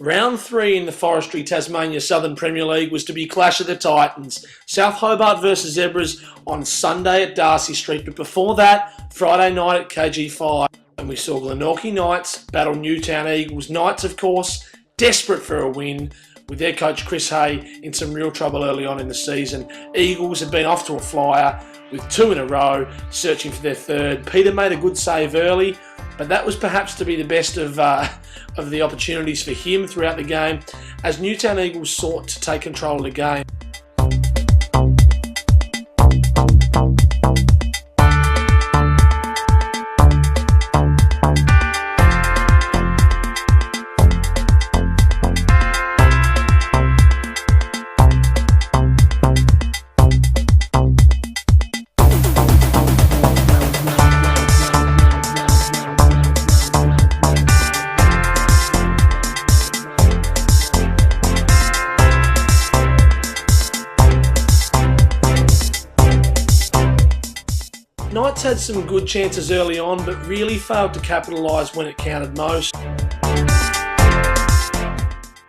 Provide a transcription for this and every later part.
Round 3 in the Forestry Tasmania Southern Premier League was to be Clash of the Titans. South Hobart versus Zebras on Sunday at Darcy Street, but before that, Friday night at KG5. And we saw Glenorchy Knights battle Newtown Eagles. Knights, of course, desperate for a win, with their coach Chris Hay in some real trouble early on in the season. Eagles had been off to a flyer with 2 in a row, searching for their third. Peter made a good save early, but that was perhaps to be the best of the opportunities for him throughout the game, as Newtown Eagles sought to take control of the game. Knights had some good chances early on, but really failed to capitalise when it counted most.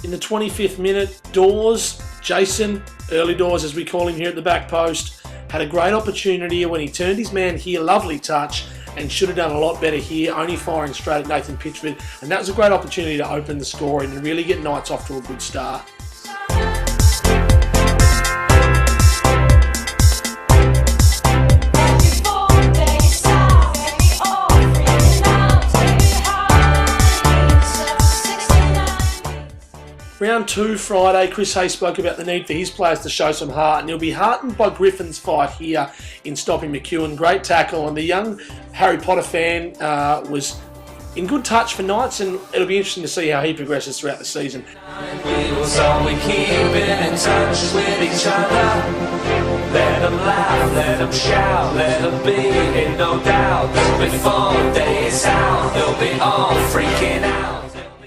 In the 25th minute, Dawes, Jason, early Dawes as we call him here at the back post, had a great opportunity when he turned his man here, lovely touch, and should have done a lot better here, only firing straight at Nathan Pitchford. And that was a great opportunity to open the scoring and really get Knights off to a good start. Round 2 Friday, Chris Hay spoke about the need for his players to show some heart, and he'll be heartened by Griffin's fight here in stopping McEwen. Great tackle, and the young Harry Potter fan was in good touch for Knights, and it'll be interesting to see how he progresses throughout the season. We keep in touch with each other. Let them laugh, let them shout, let them be in no doubt. Before day is out, they'll be all freaking out.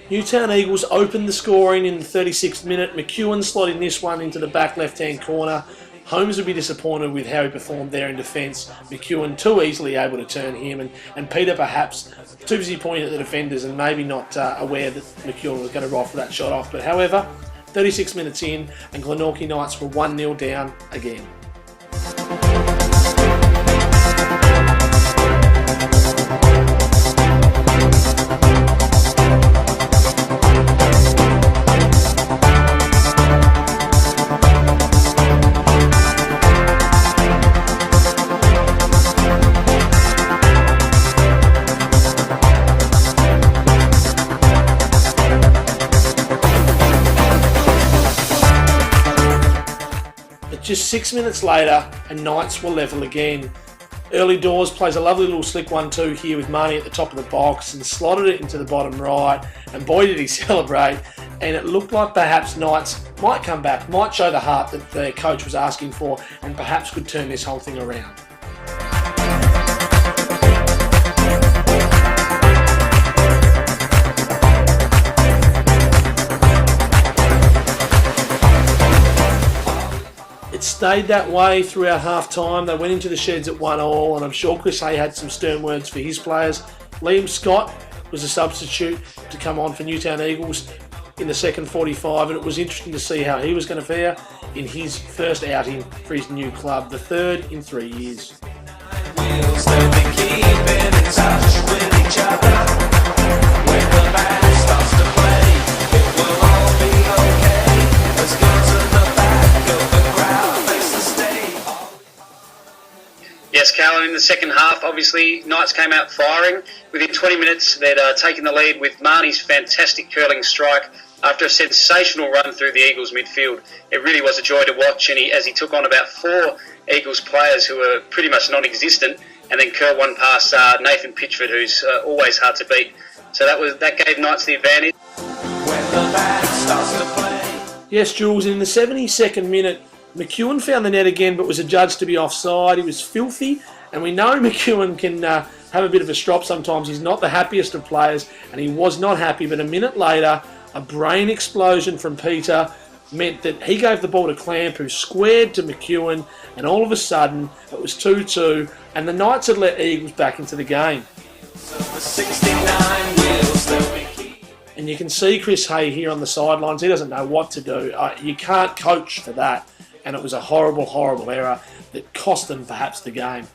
Newtown Eagles opened the scoring in the 36th minute. McEwen slotting this one into the back left-hand corner. Holmes would be disappointed with how he performed there in defence. McEwen too easily able to turn him, and Peter perhaps too busy pointing at the defenders and maybe not aware that McEwen was going to rifle that shot off. But however, 36 minutes in, and Glenorchy Knights were 1-0 down again. Just 6 minutes later, and Knights were level again. Early Dawes plays a lovely little slick 1-2 here with Marnie at the top of the box and slotted it into the bottom right, and boy did he celebrate. And it looked like perhaps Knights might come back, might show the heart that their coach was asking for, and perhaps could turn this whole thing around. Stayed that way throughout half-time. They went into the sheds at 1-1, and I'm sure Chris Hay had some stern words for his players. Liam Scott was a substitute to come on for Newtown Eagles in the second 45, and it was interesting to see how he was going to fare in his first outing for his new club, the third in 3 years. Yes, Callan, in the second half, obviously, Knights came out firing. Within 20 minutes, they'd taken the lead with Marnie's fantastic curling strike after a sensational run through the Eagles midfield. It really was a joy to watch, and as he took on about 4 Eagles players who were pretty much non-existent, and then curled one past Nathan Pitchford, who's always hard to beat. So that gave Knights the advantage. Yes, Jules, in the 72nd minute, McEwen found the net again, but was adjudged to be offside. He was filthy, and we know McEwen can have a bit of a strop sometimes. He's not the happiest of players, and he was not happy. But a minute later, a brain explosion from Peter meant that he gave the ball to Clamp, who squared to McEwen, and all of a sudden, it was 2-2, and the Knights had let Eagles back into the game. And you can see Chris Hay here on the sidelines. He doesn't know what to do. You can't coach for that. And it was a horrible, horrible error that cost them perhaps the game.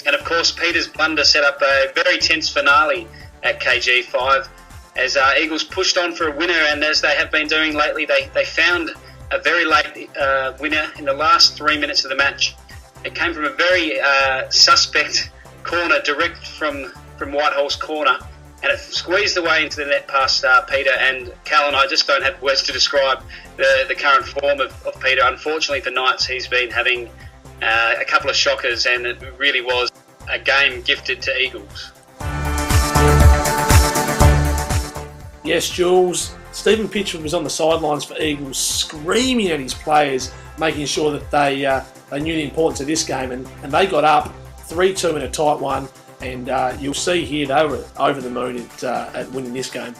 And of course, Peter's blunder set up a very tense finale at KG5 as Eagles pushed on for a winner, and as they have been doing lately, they found a very late winner in the last 3 minutes of the match. It came from a very suspect corner, direct from Whitehall's corner, and it squeezed away into the net past Peter. And Cal and I just don't have words to describe the current form of Peter. Unfortunately for Knights, he's been having a couple of shockers, and it really was a game gifted to Eagles. Yes, Jules. Stephen Pitchford was on the sidelines for Eagles, screaming at his players, making sure that they knew the importance of this game, and they got up 3-2 in a tight one. And you'll see here they were over the moon at winning this game.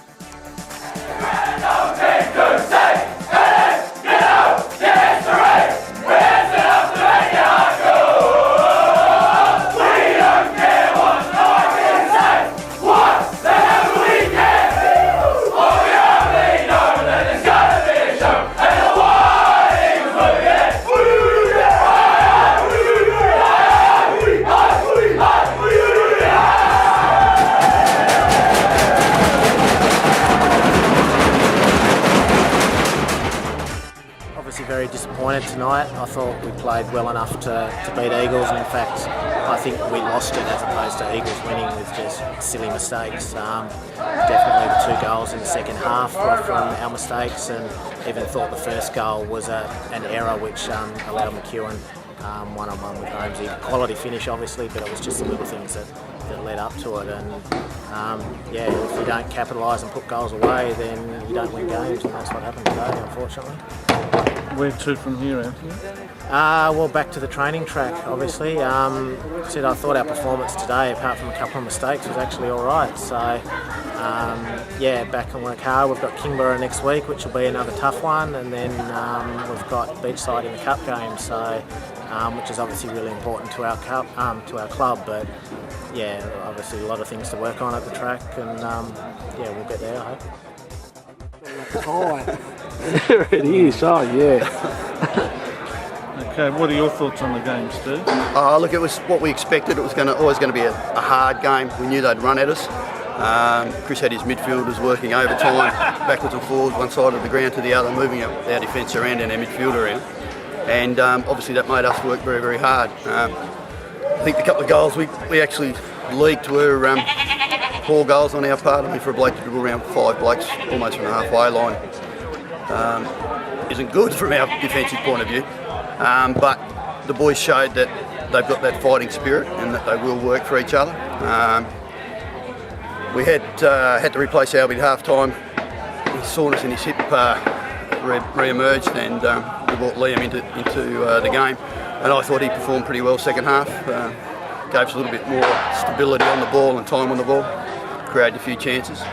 Very disappointed tonight. I thought we played well enough to beat Eagles, and in fact I think we lost it as opposed to Eagles winning with just silly mistakes. Definitely the 2 goals in the second half were from our mistakes, and even thought the first goal was an error which allowed McEwen one-on-one with Holmesy. Quality finish obviously, but it was just the little things that led up to it. And if you don't capitalise and put goals away, then you don't win games, and that's what happened today, unfortunately. Where to from here, Anthony? Well, back to the training track, obviously. I thought our performance today, apart from a couple of mistakes, was actually all right. So, back and work hard. We've got Kingborough next week, which will be another tough one, and then we've got Beachside in the Cup game, so which is obviously really important to our club. But obviously a lot of things to work on at the track, and we'll get there, I hope. There it is. Oh, yeah. Okay, what are your thoughts on the game, Steve? Look, it was what we expected. It was always going to be a hard game. We knew they'd run at us. Chris had his midfielders working overtime, backwards and forwards, one side of the ground to the other, moving our defence around and our midfield around. And obviously that made us work very, very hard. I think the couple of goals we actually leaked were poor goals on our part. I mean, for a bloke to dribble around 5 blokes almost from the halfway line isn't good from our defensive point of view. But the boys showed that they've got that fighting spirit and that they will work for each other. We had to replace Albie at half time. His soreness in his hip re-emerged, and we brought Liam into the game. And I thought he performed pretty well second half. Gave us a little bit more stability on the ball and time on the ball. Created a few chances.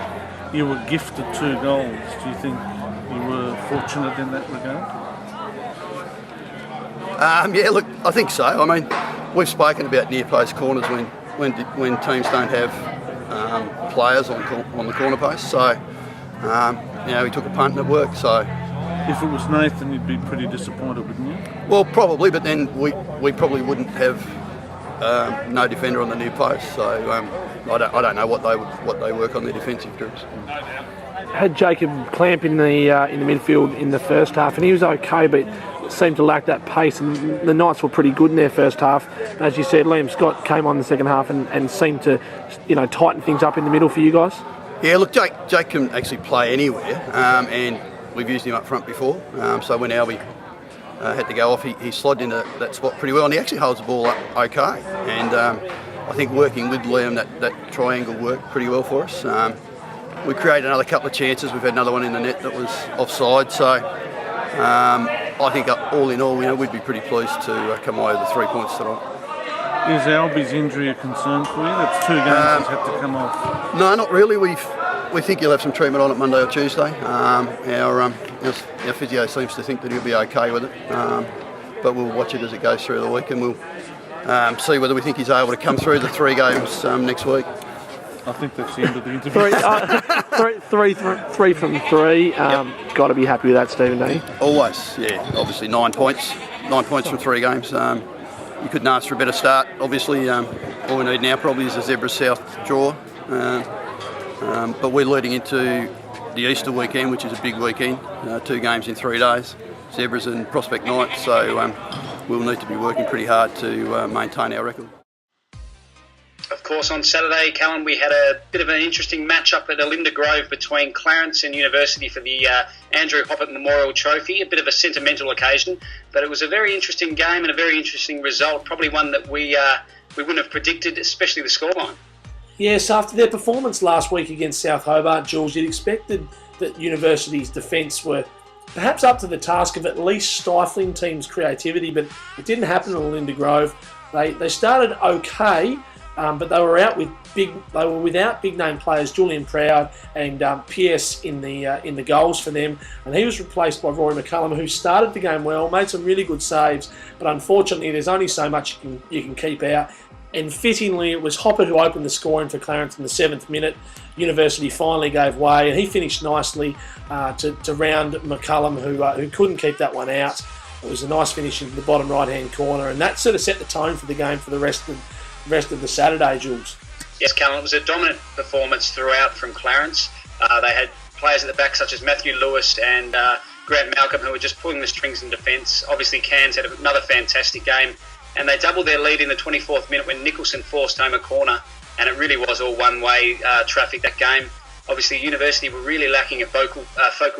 You were gifted 2 goals. Do you think you were fortunate in that regard? I think so. I mean, we've spoken about near post corners when teams don't have players on the corner post. So, we took a punt and it worked. So, if it was Nathan, you'd be pretty disappointed, wouldn't you? Well, probably, but then we probably wouldn't have no defender on the near post. So, I don't know what they work on their defensive groups. Had Jacob Clamp in the midfield in the first half, and he was okay, but seemed to lack that pace. And the Knights were pretty good in their first half. As you said, Liam Scott came on in the second half and seemed to, tighten things up in the middle for you guys. Yeah, look, Jake can actually play anywhere, and we've used him up front before. So when Albie had to go off, he slotted into that spot pretty well, and he actually holds the ball up okay. And I think working with Liam, that triangle worked pretty well for us. We created another couple of chances. We've had another one in the net that was offside. So I think all in all, we'd be pretty pleased to come away with the 3 points tonight. Is Albie's injury a concern for you? That's 2 games he's had to come off. No, not really. We think he'll have some treatment on it Monday or Tuesday. Our physio seems to think that he'll be okay with it. But we'll watch it as it goes through the week, and we'll see whether we think he's able to come through the 3 games next week. I think that's the end of the interview. Three from three. Got to be happy with that, Stephen, don't you? Always, yeah. Obviously 9 points. 9 points from 3 games. You couldn't ask for a better start. Obviously, all we need now probably is a Zebra South draw. But we're leading into the Easter weekend, which is a big weekend. 2 games in 3 days. Zebras and Prospect Knights. So we'll need to be working pretty hard to maintain our record. Of course, on Saturday, Callum, we had a bit of an interesting matchup at Olinda Grove between Clarence and University for the Andrew Hoppert Memorial Trophy. A bit of a sentimental occasion, but it was a very interesting game and a very interesting result. Probably one that we wouldn't have predicted, especially the scoreline. Yes, after their performance last week against South Hobart, Jules, you'd expected that University's defence were perhaps up to the task of at least stifling teams' creativity, but it didn't happen at Olinda Grove. They started okay. But they were without big name players, Julian Proud and Pierce in the goals for them, and he was replaced by Rory McCullum, who started the game well, made some really good saves, but unfortunately there's only so much you can keep out. And fittingly, it was Hoppert who opened the scoring for Clarence in the 7th minute. University finally gave way, and he finished nicely to round McCullum, who couldn't keep that one out. It was a nice finish into the bottom right-hand corner, and that sort of set the tone for the game for the rest of the Saturday, Jules. Yes, Callum, it was a dominant performance throughout from Clarence. They had players at the back such as Matthew Lewis and Grant Malcolm who were just pulling the strings in defence. Obviously, Cairns had another fantastic game, and they doubled their lead in the 24th minute when Nicholson forced home a corner, and it really was all one-way traffic, that game. Obviously, University were really lacking a focal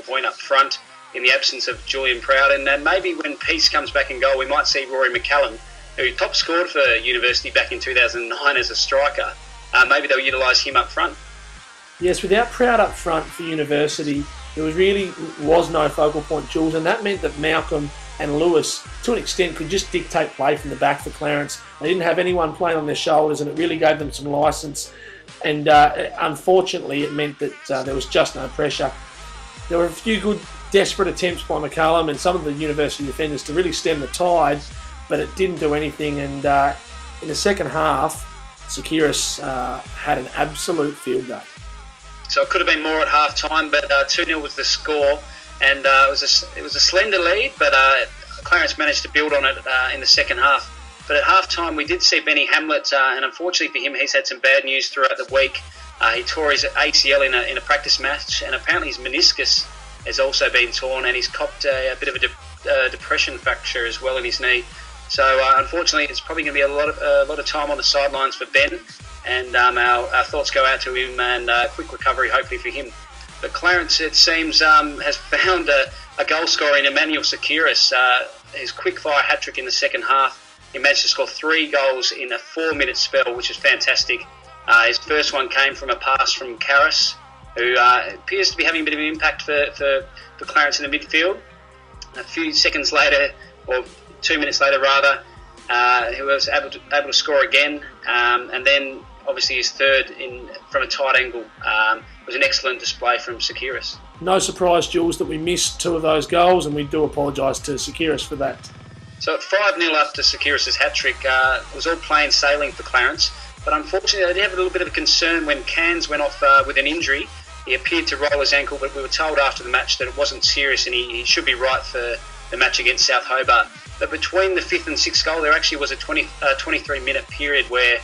point up front in the absence of Julian Proud, and maybe when Peace comes back in goal, we might see Rory McCullum, who top scored for University back in 2009 as a striker. Maybe they'll utilise him up front. Yes, without Proud up front for University, there was no focal point, Jules, and that meant that Malcolm and Lewis, to an extent, could just dictate play from the back for Clarence. They didn't have anyone playing on their shoulders, and it really gave them some licence. And unfortunately, it meant that there was just no pressure. There were a few good, desperate attempts by McCullum and some of the University defenders to really stem the tide, but it didn't do anything, and in the second half, Sekiris had an absolute field day. So it could have been more at half time, but 2-0 was the score, and it was a slender lead, but Clarence managed to build on it in the second half. But at half time, we did see Benny Hamlet, and unfortunately for him, he's had some bad news throughout the week. He tore his ACL in a practice match, and apparently his meniscus has also been torn, and he's copped a bit of a depression fracture as well in his knee. So unfortunately, it's probably going to be a lot of time on the sidelines for Ben, and our thoughts go out to him, and quick recovery hopefully for him. But Clarence, it seems, has found a goal scorer in Emmanuel Sekiris. His quick-fire hat-trick in the second half. He managed to score 3 goals in a 4-minute spell, which is fantastic. His first one came from a pass from Karras, who appears to be having a bit of an impact for Clarence in the midfield. A few seconds later, or 2 minutes later rather, he was able to score again, and then obviously his third from a tight angle was an excellent display from Sekiris. No surprise, Jules, that we missed 2 of those goals, and we do apologise to Sekiris for that. So at 5-0 after Sekiris' hat-trick, it was all plain sailing for Clarence, but unfortunately they did have a little bit of a concern when Cairns went off with an injury. He appeared to roll his ankle, but we were told after the match that it wasn't serious and he should be right for the match against South Hobart. But between the 5th and 6th goal, there actually was a 23-minute period where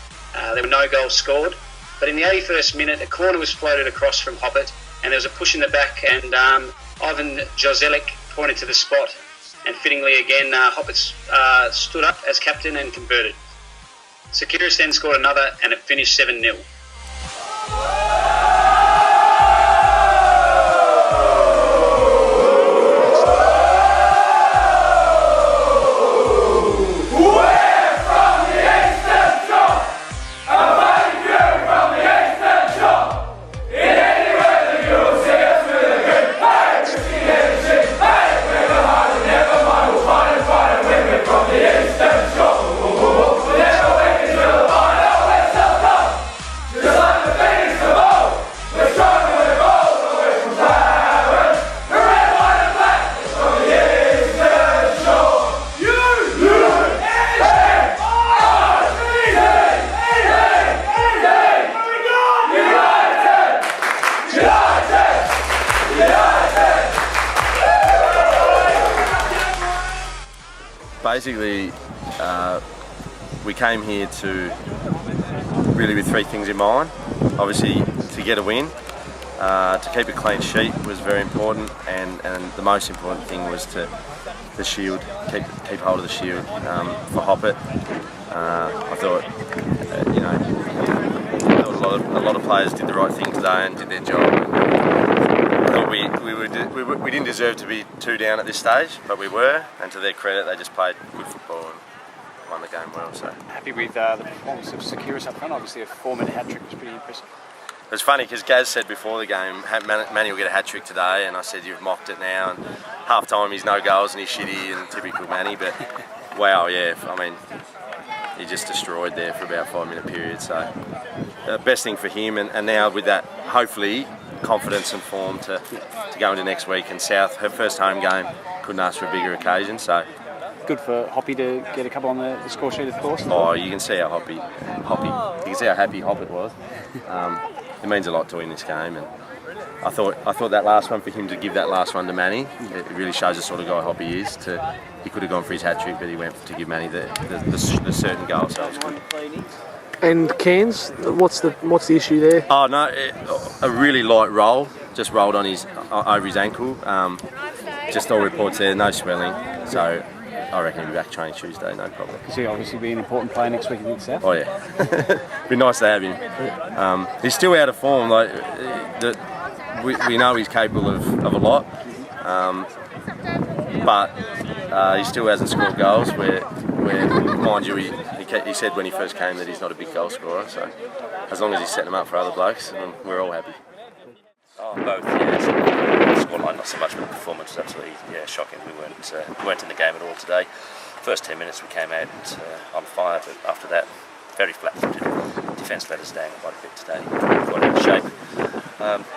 there were no goals scored. But in the 81st minute, a corner was floated across from Hoppert, and there was a push in the back, and Ivan Jozelic pointed to the spot. And fittingly again, Hoppert stood up as captain and converted. Sekiris then scored another, and it finished 7-0. basically, we came here to really with three things in mind. Obviously, to get a win, to keep a clean sheet was very important, and the most important thing was to the shield, keep hold of the shield for Hoppet. I thought, a lot of players did the right thing today and did their job. I thought we didn't deserve to be 2 down at this stage, but we were, and to their credit, they just played good football and won the game well. So happy with the performance of Sekiris up front. Obviously, a 4-minute hat trick was pretty impressive. It was funny because Gaz said before the game, Manny will get a hat trick today, and I said you've mocked it now. And half time he's no goals and he's shitty and typical Manny. But wow, yeah, I mean, he just destroyed there for about a 5-minute period. So best thing for him, and now with that, hopefully confidence and form to go into next week. And South, her first home game, couldn't ask for a bigger occasion. So good for Hoppy to get a couple on the score sheet, of course. Oh, you can see how you can see how happy Hoppet was. It means a lot to win this game, and I thought that last one for him to give that last one to Manny, it really shows the sort of guy Hoppy is. He could have gone for his hat trick, but he went to give Manny the certain goal. So it was good. And Cairns, what's the issue there? Oh no, a really light roll, just rolled on over his ankle. Just all reports there, no swelling. So I reckon he'll be back training Tuesday, no problem. Because he'll obviously be an important player next week against South. Oh yeah, be nice to have him. He's still out of form. We know he's capable of a lot, but he still hasn't scored goals. Where mind you, he said when he first came that he's not a big goal scorer. So as long as he's setting them up for other blokes, we're all happy. Oh, both, yeah. The scoreline not so much, but the performance was absolutely shocking. We weren't in the game at all today. First 10 minutes we came out on fire, but after that, very flat-footed. Defence let us down quite a bit today. Quite out of shape.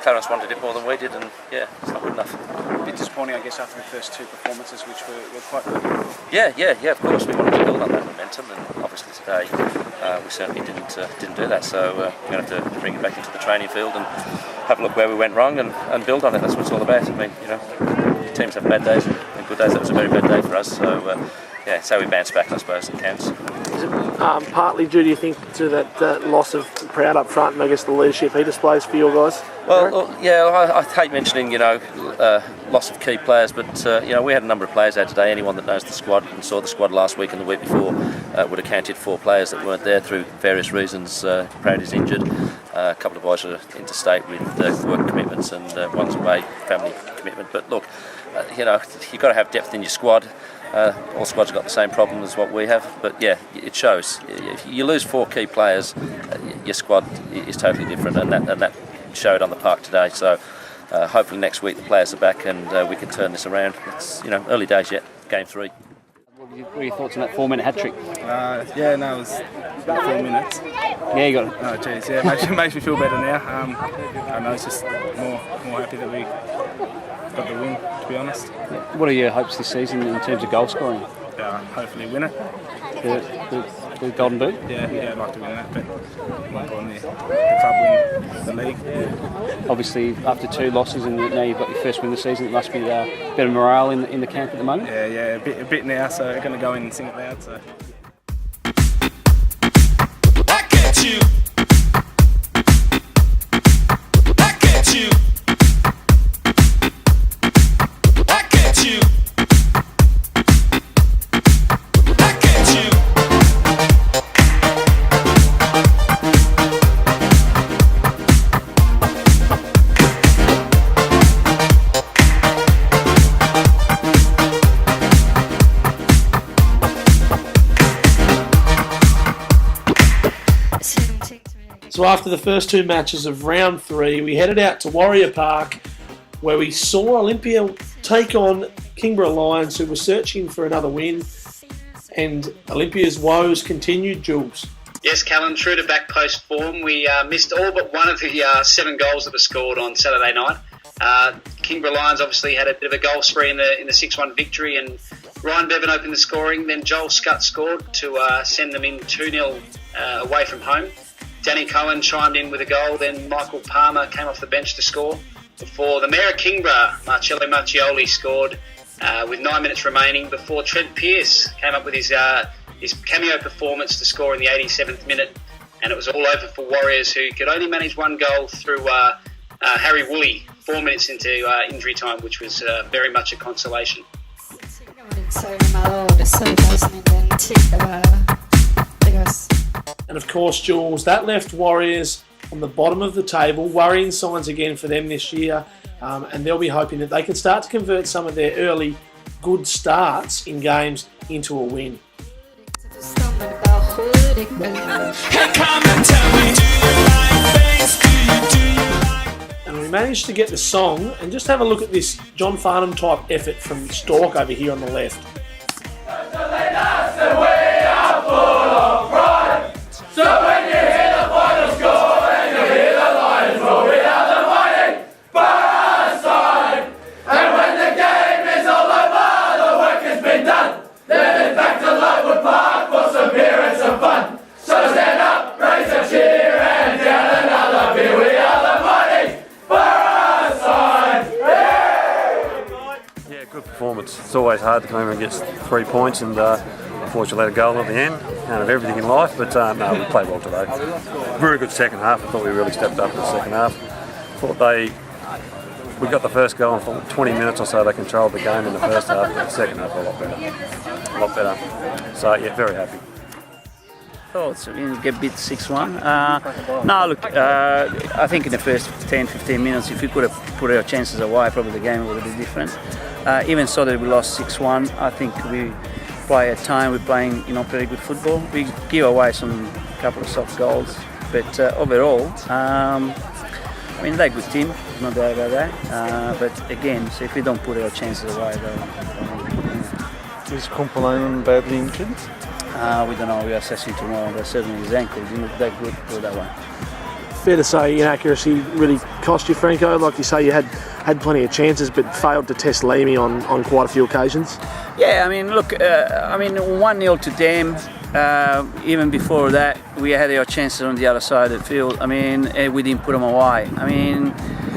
Clarence wanted it more than we did, and it's not good enough. A bit disappointing, I guess, after the first 2 performances, which were quite good. Yeah. Of course, we wanted to build on that momentum, and obviously today we certainly didn't do that. So we're going to have to bring it back into the training field and have a look where we went wrong and build on it. That's what it's all about. I mean, teams have bad days and good days. That was a very bad day for us. So so we bounced back, I suppose, it counts. Is it partly due, do you think, to that loss of Proud up front and I guess the leadership he displays for your guys? Well, I hate mentioning, loss of key players, but, we had a number of players out today. Anyone that knows the squad and saw the squad last week and the week before would have counted 4 players that weren't there through various reasons. Proud is injured. A couple of boys are interstate with work commitments, and one's away, family commitment. But look, you've got to have depth in your squad. All squads have got the same problem as what we have, but it shows. If you lose 4 key players, your squad is totally different, and that showed on the park today. So hopefully next week the players are back and we can turn this around. It's early days yet, game 3. What are your thoughts on that 4-minute hat trick? It was about 4 minutes. Yeah, you got it. Oh jeez, yeah, makes me feel better now. I know, it's just more happy that we got the win, to be honest. What are your hopes this season in terms of goal scoring? Hopefully win it. The Golden Boot? Yeah, I'd like to win that, but more importantly, the club win the league. Obviously, after 2 losses and now you've got your first win of the season, it must be a bit of morale in the camp at the moment? Yeah, a bit now, so we're going to go in and sing it loud. So. I get you. I get you. I get you. I get you. So after the first 2 matches of round 3, we headed out to Warrior Park, where we saw Olympia take on Kingborough Lions, who were searching for another win, and Olympia's woes continued. Jules. Yes, Callan, true to back post form, we missed all but one of the 7 goals that were scored on Saturday night. Kingborough Lions obviously had a bit of a goal spree in the 6-1 victory, and Ryan Bevan opened the scoring. Then Joel Scutt scored to send them in 2-0 away from home. Danny Cohen chimed in with a goal. Then Michael Palmer came off the bench to score before the Mayor of Kingborough, Marcello Marchioli, scored with 9 minutes remaining before Trent Pearce came up with his cameo performance to score in the 87th minute, and it was all over for Warriors, who could only manage one goal through Harry Woolley 4 minutes into injury time, which was very much a consolation. And of course, Jules, that left Warriors on the bottom of the table, worrying signs again for them this year, and they'll be hoping that they can start to convert some of their early good starts in games into a win. And we managed to get the song, and just have a look at this John Farnham type effort from Stork over here on the left. So when you hear the final score and you hear the Lions roaring out the mighty Burnside, and when the game is all over, the work has been done, then it's back to Lightwood Park for some beer and some fun. So stand up, raise a cheer and down another beer. We are the mighty Burnside. Yeah, good performance. It's always hard to come over and get 3 points, and unfortunately let a goal at the end. Can't have everything in life, but no, we played well today. Very good second half. I thought we really stepped up in the second half. We got the first goal in for 20 minutes or so. They controlled the game in the first half, but the second half a lot better. So yeah, very happy. Thoughts? We get beat 6-1. No, look, I think in the first 10-15 minutes, if we could have put our chances away, probably the game would have been different. Even so that we lost 6-1, I think we play at time. We're playing, pretty good football. We give away some couple of soft goals, but overall, they're a good team, no doubt about that. But again, so if we don't put our chances away, Is Kompalainen badly injured? we don't know. We are assessing tomorrow, but certainly his ankle didn't look that good for that one. Fair to say inaccuracy really cost you, Franco. Like you say, you had plenty of chances, but failed to test Leamy on quite a few occasions. Yeah, look, 1-0 to them. Even before that, we had our chances on the other side of the field. We didn't put them away.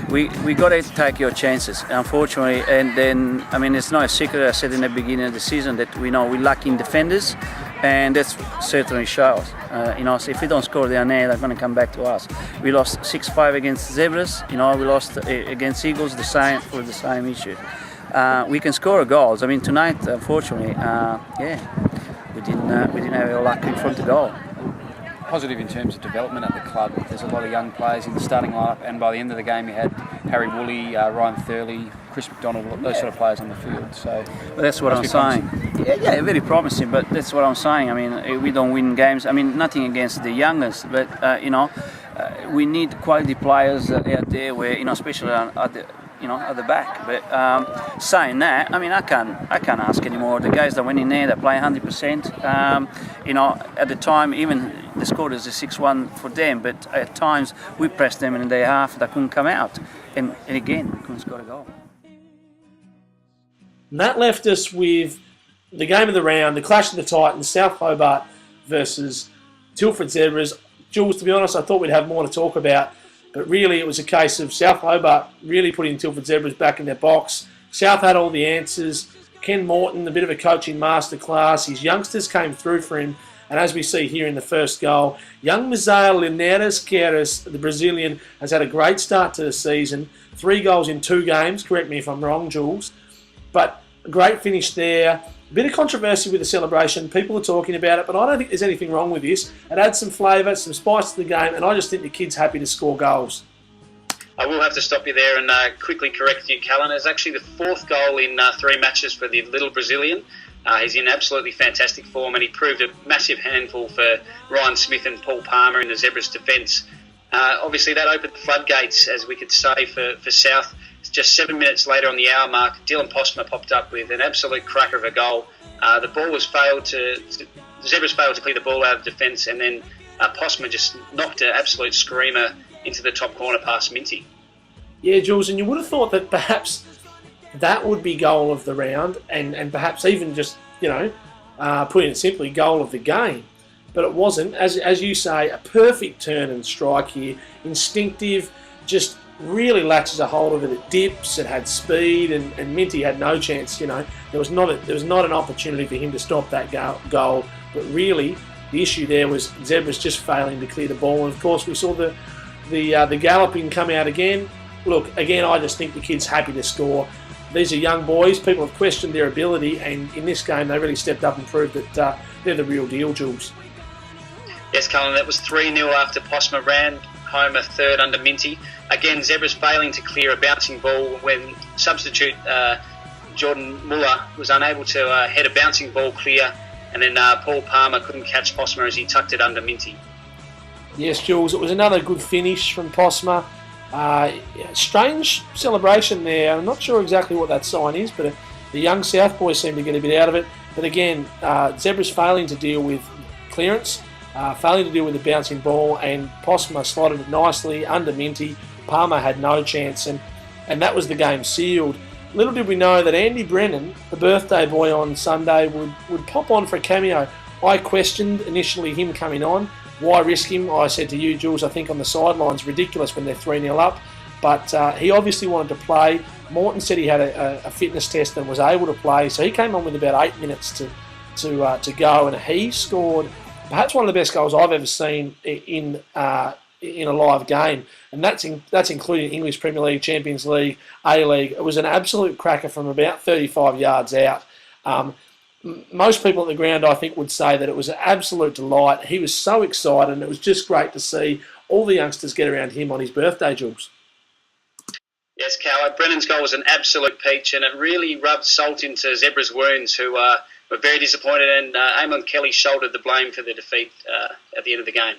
We got to take our chances, unfortunately. And then, it's no secret, I said in the beginning of the season, that we know we're lacking defenders, and that's certainly shows. So if we don't score down there, they're going to come back to us. We lost 6-5 against Zebras. We lost against Eagles the same issue. We can score goals. Tonight, unfortunately, we didn't have our luck in front of goal. Positive in terms of development at the club. There's a lot of young players in the starting lineup, and by the end of the game, you had Harry Woolley, Ryan Thurley, Chris McDonald, those sort of players on the field. So that's what I'm saying. Yeah, very promising. But that's what I'm saying. We don't win games. Nothing against the youngest, but we need quality players out there, where especially at the back. But saying that, I can't ask anymore. The guys that went in there, they play 100%. At the time, even the score is a 6-1 for them, but at times we pressed them in their half, they couldn't come out, and again, we couldn't score a goal. And that left us with the game of the round, the clash of the Titans, South Hobart versus Tilford Zebras. Jules, to be honest, I thought we'd have more to talk about, but really it was a case of South Hobart really putting Tilford Zebras back in their box. South had all the answers. Ken Morton, a bit of a coaching masterclass. His youngsters came through for him. And as we see here in the first goal, young Misael Linares Queiroz, the Brazilian, has had a great start to the season. 3 goals in 2 games, correct me if I'm wrong, Jules. But a great finish there. A bit of controversy with the celebration. People are talking about it, but I don't think there's anything wrong with this. It adds some flavour, some spice to the game, and I just think the kid's happy to score goals. I will have to stop you there and quickly correct you, Callan. It's actually the 4th goal in 3 matches for the little Brazilian. He's in absolutely fantastic form, and he proved a massive handful for Ryan Smith and Paul Palmer in the Zebras' defence. Obviously, that opened the floodgates, as we could say, for South. Just 7 minutes later on the hour mark, Dylan Postma popped up with an absolute cracker of a goal. The ball was the Zebras failed to clear the ball out of defence, and then Postma just knocked an absolute screamer into the top corner past Minty. Yeah, Jules, and you would have thought that perhaps that would be goal of the round, and perhaps even just, putting it simply, goal of the game. But it wasn't. As you say, a perfect turn and strike here. Instinctive, just really latches a hold of it. It dips, it had speed, and Minty had no chance. You know, there was not an opportunity for him to stop that goal. But really, the issue there was Zebras just failing to clear the ball. And of course, we saw the galloping come out again. Look, again, I just think the kid's happy to score. These are young boys. People have questioned their ability, and in this game, they really stepped up and proved that they're the real deal, Jules. Yes, Cullen, that was 3-0 after Posma ran home a third under Minty. Again, Zebras failing to clear a bouncing ball when substitute Jordan Muller was unable to head a bouncing ball clear, and then Paul Palmer couldn't catch Posma as he tucked it under Minty. Yes, Jules, it was another good finish from Posma. Strange celebration there. I'm not sure exactly what that sign is, but the young South boys seem to get a bit out of it. But again, Zebras failing to deal with clearance, failing to deal with the bouncing ball, and Posma slotted it nicely under Minty. Palmer had no chance, and that was the game sealed. Little did we know that Andy Brennan, the birthday boy on Sunday, would pop on for a cameo. I questioned initially him coming on. Why risk him? I said to you, Jules, I think on the sidelines, ridiculous when they're 3-0 up. But he obviously wanted to play. Morton said he had a fitness test and was able to play, so he came on with about 8 minutes to go, and he scored perhaps one of the best goals I've ever seen in a live game, and that's including English Premier League, Champions League, A-League. It was an absolute cracker from about 35 yards out. Most people at the ground, I think, would say that it was an absolute delight. He was so excited, and it was just great to see all the youngsters get around him on his birthday, Jules. Yes, Cal, Brennan's goal was an absolute peach, and it really rubbed salt into Zebra's wounds, who were very disappointed, and Eamon Kelly shouldered the blame for the defeat at the end of the game.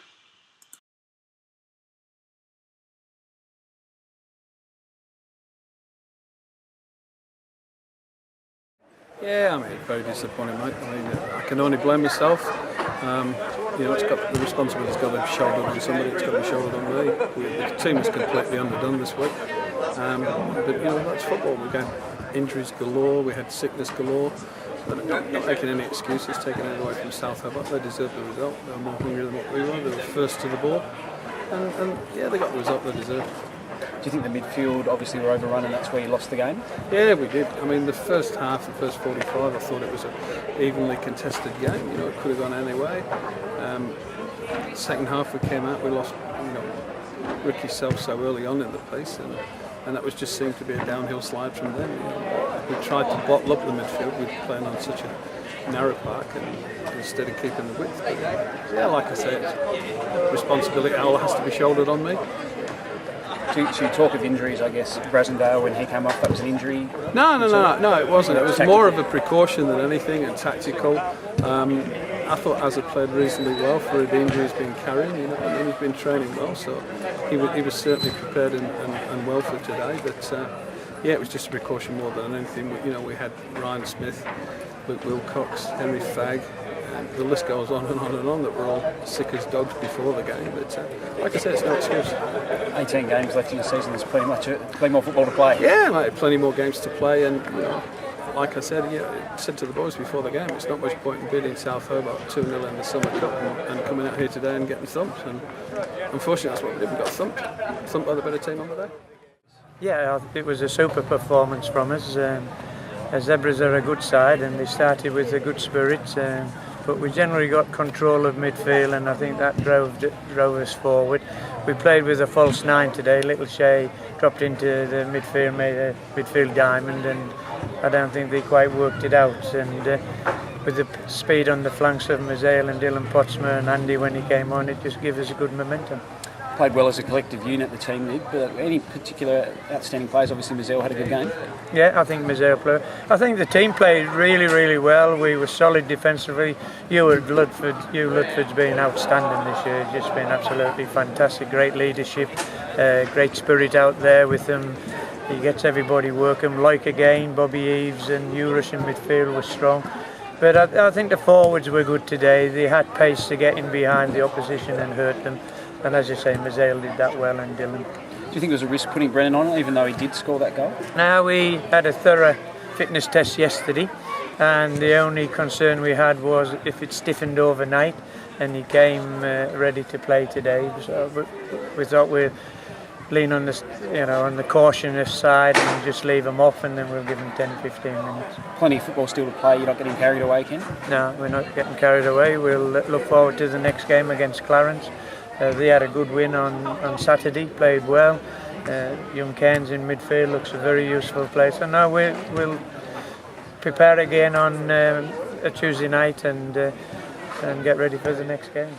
Yeah, I mean, very disappointing, mate. I mean, I can only blame myself. You know, the responsibility's got to be shouldered on somebody. It's got to be shouldered on me. The team was completely underdone this week. But you know, that's football. We got injuries galore. We had sickness galore. But not making any excuses, taking it away from South Hobart. They deserved the result. They were more hungry than what we were. They were first to the ball, and yeah, they got the result they deserved. Do you think the midfield obviously were overrun and that's where you lost the game? Yeah, we did. I mean, the first half, the first 45, I thought it was an evenly contested game. You know, it could have gone any way. Second half, we came out, we lost, you know, Ricky Self so early on in the piece, and that was just seemed to be a downhill slide from them. You know, we tried to bottle up the midfield. We were playing on such a narrow park, and instead of keeping the width. But, yeah, like I said, responsibility all has to be shouldered on me. To talk of injuries, I guess Brasendale, when he came off, that was an injury? No, it wasn't. It was more of a precaution than anything, and tactical. I thought Azza played reasonably well for the injury he's been carrying. You know, I mean, he's been training well, so he was certainly prepared and well for today. But yeah, it was just a precaution more than anything. You know, we had Ryan Smith, Luke Wilcox, Henry Fagg. The list goes on and on and on that we're all sick as dogs before the game, but like I said, it's no excuse. 18 games left in the season, there's plenty more football to play. Yeah, mate, plenty more games to play, and you know, like I said, I said to the boys before the game, it's not much point in beating South Hobart 2-0 in the Summer Cup and coming out here today and getting thumped, and unfortunately that's what we did. We got thumped by the better team on the day. Yeah, it was a super performance from us. Zebras are a good side, and they started with a good spirit. But we generally got control of midfield, and I think that drove us forward. We played with a false 9 today. Little Shay dropped into the midfield, made a midfield diamond, and I don't think they quite worked it out. And with the speed on the flanks of Mazail and Dylan Pottsmer and Andy when he came on, it just gave us a good momentum. Played well as a collective unit, the team did, but any particular outstanding players? Obviously Mazail had a good game. Yeah, I think Mazail played. I think the team played really, really well. We were solid defensively. Ludford's been outstanding this year. Just been absolutely fantastic. Great leadership, great spirit out there with him. He gets everybody working. Like again, Bobby Eves and Urish in midfield was strong. But I think the forwards were good today. They had pace to get in behind the opposition and hurt them. And as you say, Mazail did that well, and Dylan. Do you think it was a risk putting Brennan on, even though he did score that goal? Now, we had a thorough fitness test yesterday, and the only concern we had was if it stiffened overnight, and he came ready to play today. So we thought lean on the cautious side and just leave them off, and then we'll give them 10-15 minutes. Plenty of football still to play. You're not getting carried away, Ken? No, we're not getting carried away. We'll look forward to the next game against Clarence. They had a good win on Saturday, played well. Young Cairns in midfield looks a very useful player. So now we'll prepare again on a Tuesday night and get ready for the next game.